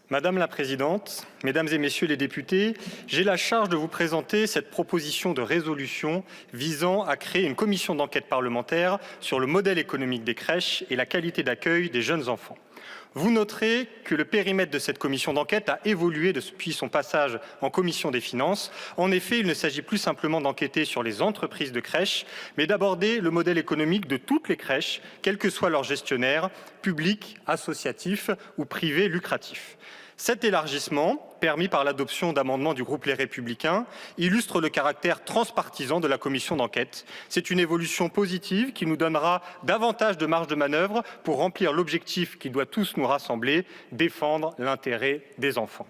Madame la Présidente, Mesdames et Messieurs les députés, j'ai la charge de vous présenter cette proposition de résolution visant à créer une commission d'enquête parlementaire sur le modèle économique des crèches et la qualité d'accueil des jeunes enfants. Vous noterez que le périmètre de cette commission d'enquête a évolué depuis son passage en commission des finances. En effet, il ne s'agit plus simplement d'enquêter sur les entreprises de crèches, mais d'aborder le modèle économique de toutes les crèches, quel que soit leur gestionnaire, public, associatif ou privé lucratif. Cet élargissement, permis par l'adoption d'amendements du groupe Les Républicains, illustre le caractère transpartisan de la commission d'enquête. C'est une évolution positive qui nous donnera davantage de marge de manœuvre pour remplir l'objectif qui doit tous nous rassembler, défendre l'intérêt des enfants.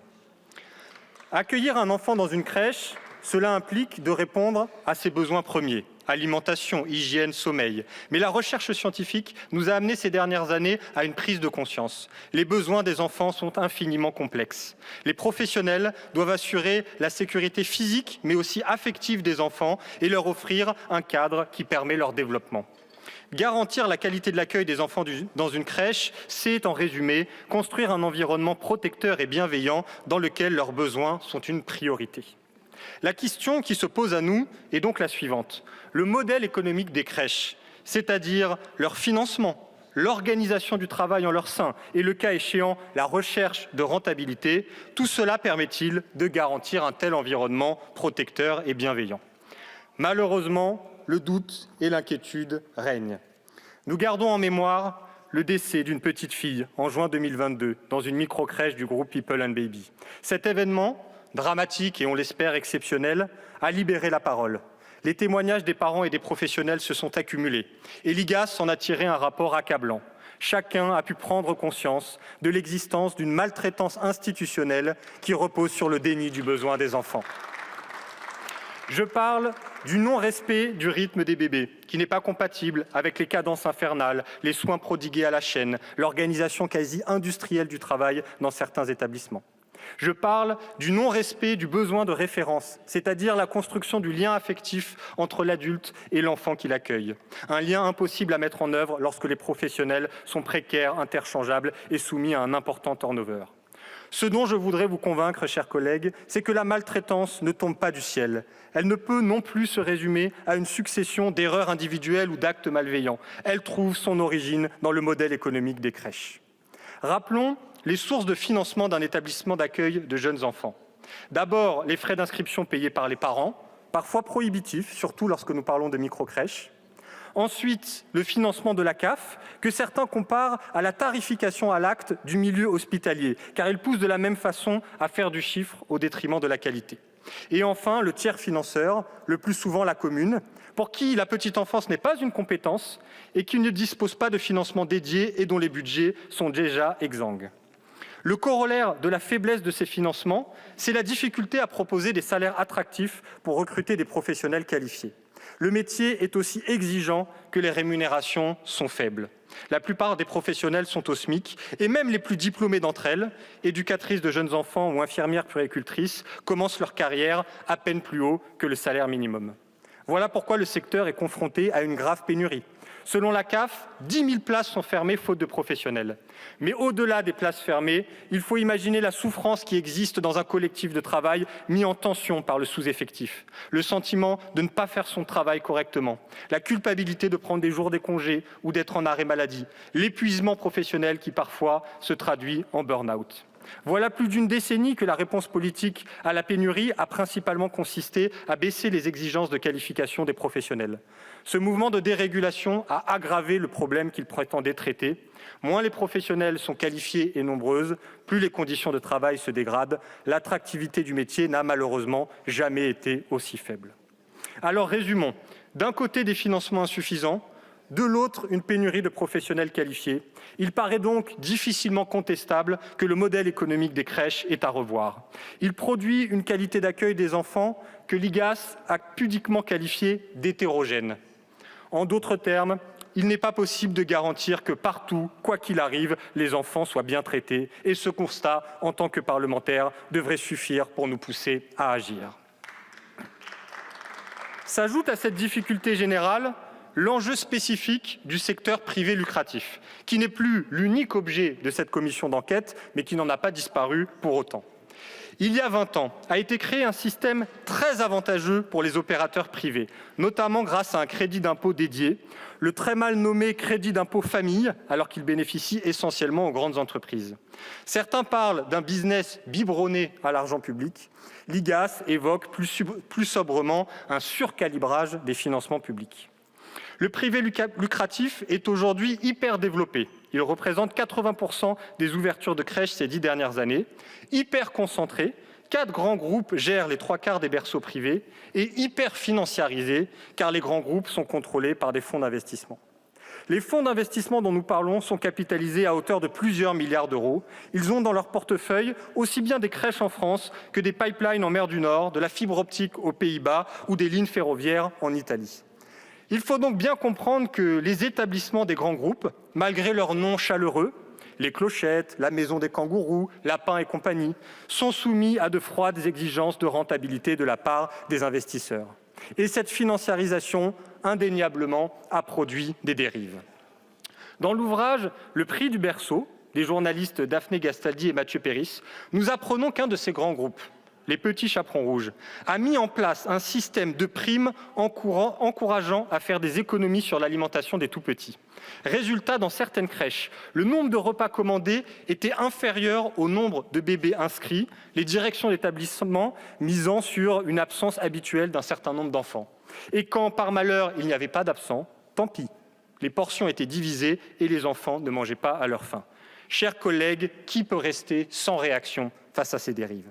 Accueillir un enfant dans une crèche, cela implique de répondre à ses besoins premiers. Alimentation, hygiène, sommeil. Mais la recherche scientifique nous a amené ces dernières années à une prise de conscience. Les besoins des enfants sont infiniment complexes. Les professionnels doivent assurer la sécurité physique, mais aussi affective des enfants et leur offrir un cadre qui permet leur développement. Garantir la qualité de l'accueil des enfants dans une crèche, c'est en résumé construire un environnement protecteur et bienveillant dans lequel leurs besoins sont une priorité. La question qui se pose à nous est donc la suivante. Le modèle économique des crèches, c'est-à-dire leur financement, l'organisation du travail en leur sein et, le cas échéant, la recherche de rentabilité, tout cela permet-il de garantir un tel environnement protecteur et bienveillant? Malheureusement, le doute et l'inquiétude règnent. Nous gardons en mémoire le décès d'une petite fille en juin 2022 dans une microcrèche du groupe People and Baby. Cet événement, dramatique et on l'espère exceptionnel, a libéré la parole. Les témoignages des parents et des professionnels se sont accumulés et l'IGAS en a tiré un rapport accablant. Chacun a pu prendre conscience de l'existence d'une maltraitance institutionnelle qui repose sur le déni du besoin des enfants. Je parle du non-respect du rythme des bébés, qui n'est pas compatible avec les cadences infernales, les soins prodigués à la chaîne, l'organisation quasi industrielle du travail dans certains établissements. Je parle du non-respect du besoin de référence, c'est-à-dire la construction du lien affectif entre l'adulte et l'enfant qui l'accueille. Un lien impossible à mettre en œuvre lorsque les professionnels sont précaires, interchangeables et soumis à un important turnover. Ce dont je voudrais vous convaincre, chers collègues, c'est que la maltraitance ne tombe pas du ciel. Elle ne peut non plus se résumer à une succession d'erreurs individuelles ou d'actes malveillants. Elle trouve son origine dans le modèle économique des crèches. Rappelons les sources de financement d'un établissement d'accueil de jeunes enfants. D'abord, les frais d'inscription payés par les parents, parfois prohibitifs, surtout lorsque nous parlons de microcrèches. Ensuite, le financement de la CAF, que certains comparent à la tarification à l'acte du milieu hospitalier, car il pousse de la même façon à faire du chiffre au détriment de la qualité. Et enfin, le tiers financeur, le plus souvent la commune, pour qui la petite enfance n'est pas une compétence et qui ne dispose pas de financement dédié et dont les budgets sont déjà exsangues. Le corollaire de la faiblesse de ces financements, c'est la difficulté à proposer des salaires attractifs pour recruter des professionnels qualifiés. Le métier est aussi exigeant que les rémunérations sont faibles. La plupart des professionnels sont au SMIC et même les plus diplômés d'entre elles, éducatrices de jeunes enfants ou infirmières puéricultrices, commencent leur carrière à peine plus haut que le salaire minimum. Voilà pourquoi le secteur est confronté à une grave pénurie. Selon la CAF, 10 000 places sont fermées faute de professionnels. Mais au-delà des places fermées, il faut imaginer la souffrance qui existe dans un collectif de travail mis en tension par le sous-effectif, le sentiment de ne pas faire son travail correctement, la culpabilité de prendre des jours de congé ou d'être en arrêt maladie, l'épuisement professionnel qui parfois se traduit en burn-out. Voilà plus d'une décennie que la réponse politique à la pénurie a principalement consisté à baisser les exigences de qualification des professionnels. Ce mouvement de dérégulation a aggravé le problème qu'il prétendait traiter. Moins les professionnels sont qualifiés et nombreuses, plus les conditions de travail se dégradent. L'attractivité du métier n'a malheureusement jamais été aussi faible. Alors résumons. D'un côté, des financements insuffisants, de l'autre, une pénurie de professionnels qualifiés. Il paraît donc difficilement contestable que le modèle économique des crèches est à revoir. Il produit une qualité d'accueil des enfants que l'IGAS a pudiquement qualifiée d'hétérogène. En d'autres termes, il n'est pas possible de garantir que partout, quoi qu'il arrive, les enfants soient bien traités. Et ce constat, en tant que parlementaire, devrait suffire pour nous pousser à agir. S'ajoute à cette difficulté générale l'enjeu spécifique du secteur privé lucratif, qui n'est plus l'unique objet de cette commission d'enquête, mais qui n'en a pas disparu pour autant. Il y a 20 ans, a été créé un système très avantageux pour les opérateurs privés, notamment grâce à un crédit d'impôt dédié, le très mal nommé crédit d'impôt famille, alors qu'il bénéficie essentiellement aux grandes entreprises. Certains parlent d'un business biberonné à l'argent public. L'IGAS évoque plus sobrement un surcalibrage des financements publics. Le privé lucratif est aujourd'hui hyper développé. Il représente 80% des ouvertures de crèches ces 10 dernières années. Hyper concentré, 4 grands groupes gèrent les 3/4 des berceaux privés et hyper financiarisé, car les grands groupes sont contrôlés par des fonds d'investissement. Les fonds d'investissement dont nous parlons sont capitalisés à hauteur de plusieurs milliards d'euros. Ils ont dans leur portefeuille aussi bien des crèches en France que des pipelines en mer du Nord, de la fibre optique aux Pays-Bas ou des lignes ferroviaires en Italie. Il faut donc bien comprendre que les établissements des grands groupes, malgré leur nom chaleureux, les Clochettes, la Maison des Kangourous, Lapin et compagnie, sont soumis à de froides exigences de rentabilité de la part des investisseurs. Et cette financiarisation, indéniablement, a produit des dérives. Dans l'ouvrage « Le prix du berceau », des journalistes Daphné Gastaldi et Mathieu Péris, nous apprenons qu'un de ces grands groupes, les petits chaperons rouges, a mis en place un système de primes encourageant à faire des économies sur l'alimentation des tout-petits. Résultat, dans certaines crèches, le nombre de repas commandés était inférieur au nombre de bébés inscrits, les directions d'établissement misant sur une absence habituelle d'un certain nombre d'enfants. Et quand, par malheur, il n'y avait pas d'absent, tant pis, les portions étaient divisées et les enfants ne mangeaient pas à leur faim. Chers collègues, qui peut rester sans réaction face à ces dérives ?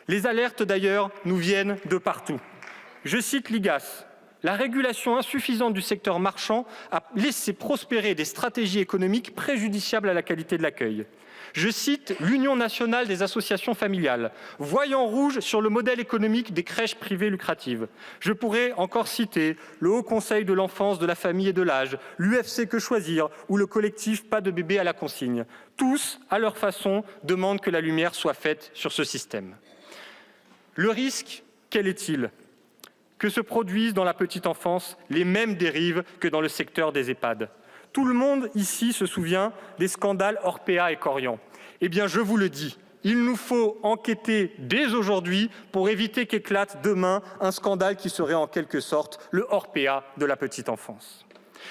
Les alertes, d'ailleurs, nous viennent de partout. Je cite l'IGAS. « La régulation insuffisante du secteur marchand a laissé prospérer des stratégies économiques préjudiciables à la qualité de l'accueil. » Je cite l'Union nationale des associations familiales, voyant rouge sur le modèle économique des crèches privées lucratives. Je pourrais encore citer le Haut Conseil de l'enfance, de la famille et de l'âge, l'UFC Que Choisir ou le collectif Pas de bébé à la consigne. Tous, à leur façon, demandent que la lumière soit faite sur ce système. Le risque, quel est-il ? Que se produisent dans la petite enfance les mêmes dérives que dans le secteur des EHPAD. Tout le monde ici se souvient des scandales Orpea et Korian. Eh bien, je vous le dis, il nous faut enquêter dès aujourd'hui pour éviter qu'éclate demain un scandale qui serait en quelque sorte le Orpea de la petite enfance.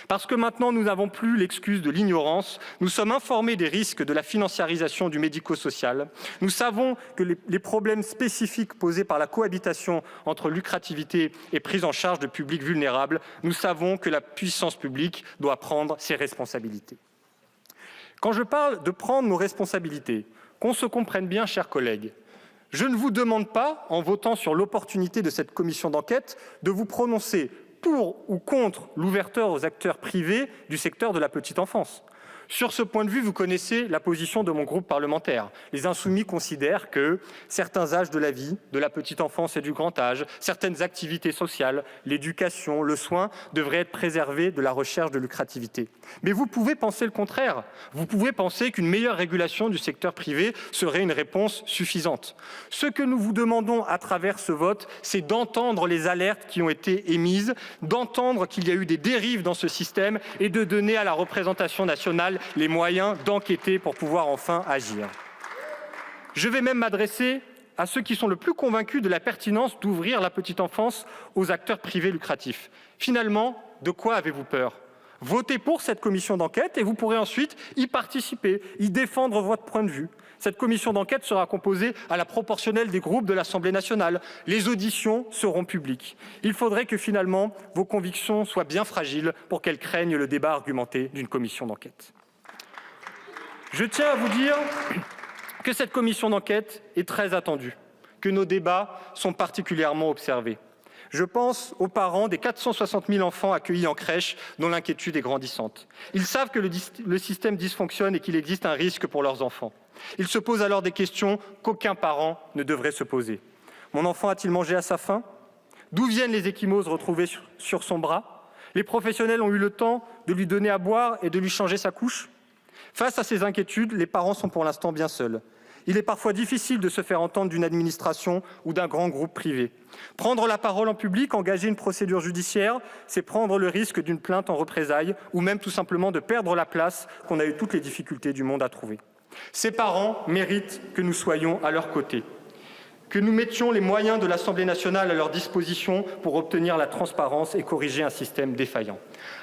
Parce que maintenant, nous n'avons plus l'excuse de l'ignorance. Nous sommes informés des risques de la financiarisation du médico-social. Nous savons que les problèmes spécifiques posés par la cohabitation entre lucrativité et prise en charge de publics vulnérables, nous savons que la puissance publique doit prendre ses responsabilités. Quand je parle de prendre nos responsabilités, qu'on se comprenne bien, chers collègues, je ne vous demande pas, en votant sur l'opportunité de cette commission d'enquête, de vous prononcer pour ou contre l'ouverture aux acteurs privés du secteur de la petite enfance. Sur ce point de vue, vous connaissez la position de mon groupe parlementaire. Les Insoumis considèrent que certains âges de la vie, de la petite enfance et du grand âge, certaines activités sociales, l'éducation, le soin, devraient être préservés de la recherche de lucrativité. Mais vous pouvez penser le contraire. Vous pouvez penser qu'une meilleure régulation du secteur privé serait une réponse suffisante. Ce que nous vous demandons à travers ce vote, c'est d'entendre les alertes qui ont été émises, d'entendre qu'il y a eu des dérives dans ce système et de donner à la représentation nationale les moyens d'enquêter pour pouvoir enfin agir. Je vais même m'adresser à ceux qui sont le plus convaincus de la pertinence d'ouvrir la petite enfance aux acteurs privés lucratifs. Finalement, de quoi avez-vous peur ? Votez pour cette commission d'enquête et vous pourrez ensuite y participer, y défendre votre point de vue. Cette commission d'enquête sera composée à la proportionnelle des groupes de l'Assemblée nationale. Les auditions seront publiques. Il faudrait que finalement vos convictions soient bien fragiles pour qu'elles craignent le débat argumenté d'une commission d'enquête. Je tiens à vous dire que cette commission d'enquête est très attendue, que nos débats sont particulièrement observés. Je pense aux parents des 460 000 enfants accueillis en crèche dont l'inquiétude est grandissante. Ils savent que le système dysfonctionne et qu'il existe un risque pour leurs enfants. Ils se posent alors des questions qu'aucun parent ne devrait se poser. Mon enfant a-t-il mangé à sa faim ? D'où viennent les ecchymoses retrouvées sur son bras ? Les professionnels ont eu le temps de lui donner à boire et de lui changer sa couche ? Face à ces inquiétudes, les parents sont pour l'instant bien seuls. Il est parfois difficile de se faire entendre d'une administration ou d'un grand groupe privé. Prendre la parole en public, engager une procédure judiciaire, c'est prendre le risque d'une plainte en représailles ou même tout simplement de perdre la place qu'on a eu toutes les difficultés du monde à trouver. Ces parents méritent que nous soyons à leur côté, que nous mettions les moyens de l'Assemblée nationale à leur disposition pour obtenir la transparence et corriger un système défaillant.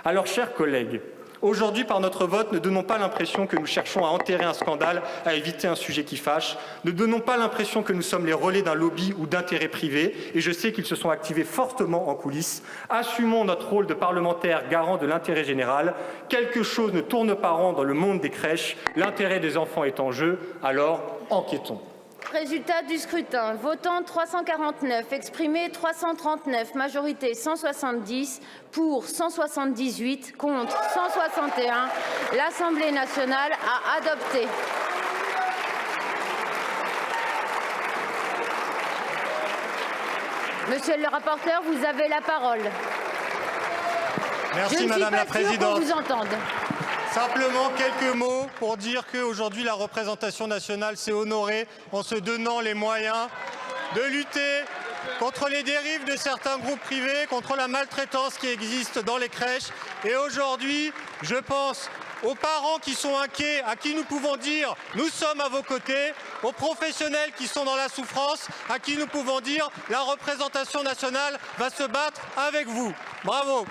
Alors, chers collègues, aujourd'hui, par notre vote, ne donnons pas l'impression que nous cherchons à enterrer un scandale, à éviter un sujet qui fâche. Ne donnons pas l'impression que nous sommes les relais d'un lobby ou d'intérêts privés, et je sais qu'ils se sont activés fortement en coulisses. Assumons notre rôle de parlementaire garant de l'intérêt général. Quelque chose ne tourne pas rond dans le monde des crèches. L'intérêt des enfants est en jeu, alors enquêtons. Résultat du scrutin. Votant 349, exprimé 339, majorité 170, pour 178, contre 161. L'Assemblée nationale a adopté. Monsieur le rapporteur, vous avez la parole. Merci Madame la Présidente. Je ne suis pas sûre qu'on vous entende. Simplement quelques mots pour dire qu'aujourd'hui la représentation nationale s'est honorée en se donnant les moyens de lutter contre les dérives de certains groupes privés, contre la maltraitance qui existe dans les crèches. Et aujourd'hui, je pense aux parents qui sont inquiets, à qui nous pouvons dire « nous sommes à vos côtés », aux professionnels qui sont dans la souffrance, à qui nous pouvons dire « la représentation nationale va se battre avec vous ». Bravo.